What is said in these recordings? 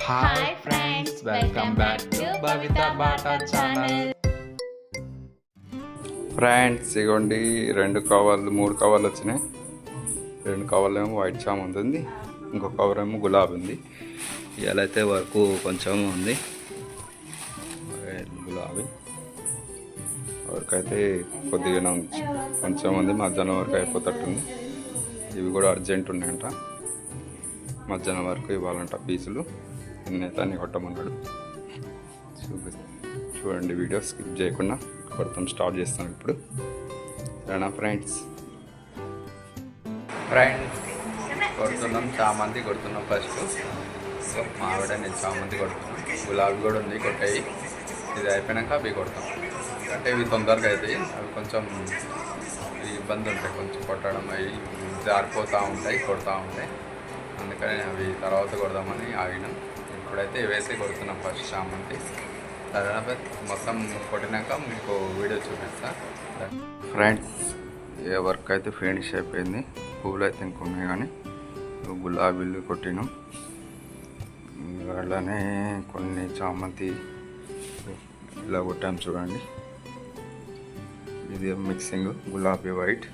Hi friends, welcome back to Bavitha Bata channel. Friends ఇగోండి 2 కవర్లు 3 కవర్లు వచ్చినాయి. 2 కవర్లు ఏమో వైట్ చామంతి ఉంది, ఇంకో కవర్ ఏమో గులాబీ ఉంది. ఇవాళ అయితే వర్క్ కొంచెం ఉంది, గులాబీ వర్క్ అయితే కొద్దిగానే ఉంది, కొంచెం ఉంది. మధ్యాహ్నం వరకు అయిపోతట్టుంది. ఇవి కూడా అర్జెంట్ ఉన్నాయంట, మధ్యాహ్నం వరకు ఇవ్వాలంట పీసులు. నిన్నైతే అన్ని కొట్టమన్నాడు. చూడండి, వీడియో స్కిప్ చేయకుండా కొడతాం స్టార్ట్ చేస్తాం ఇప్పుడు. సరేనా ఫ్రెండ్స్? కొడుతున్నాం చామంతి, కొడుతున్నాం ఫస్ట్. సో మావిడ నేను చామంతి కొడుతున్నాం, గులాబీ కూడా ఉంది కొట్టాయి. ఇది అయిపోయాక అవి కొడతాం, అంటే ఇవి తొందరగా అవుతాయి. అవి కొంచెం ఇబ్బంది ఉంటాయి, కొంచెం కొట్టడం అవి జారిపోతూ ఉంటాయి, కొడుతూ ఉంటాయి. అందుకని అవి తర్వాత కొడదామని ఆగినాం. ఇప్పుడైతే వేసి కొడుతున్నాం ఫస్ట్ చామంతి. సరేనా మొత్తం కొట్టినాక మీకు వీడియో చూపిస్తా. ఫ్రెండ్స్, ఏ వర్క్ అయితే ఫినిష్ అయిపోయింది. పువ్వులు అయితే ఇంకొన్నాయి, కానీ గులాబీలు కొట్టినాం. అలానే కొన్ని చామంతి ఇలా కొట్టాము చూడండి. ఇది మిక్సింగ్ గులాబీ వైట్,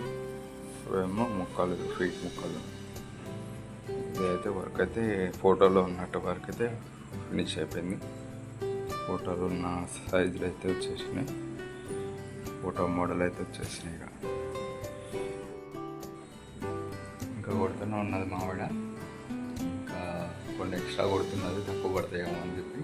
ఇవేమో ముక్కలు, ఫీట్ ముక్కలు. ఇదైతే వర్క్ అయితే ఫోటోలో ఉన్నట్టు వర్క్ అయితే ఫినిష్ అయిపోయింది. ఫోటోలో ఉన్న సైజులు అయితే వచ్చేసినాయి, ఫోటో మోడల్ అయితే వచ్చేసినాయి. ఇంకా కొడుతూనే ఉన్నది మావిడ, ఇంకా కొన్ని ఎక్స్ట్రా కొడుతున్నది, తక్కువ పడతాయేమో అని చెప్పి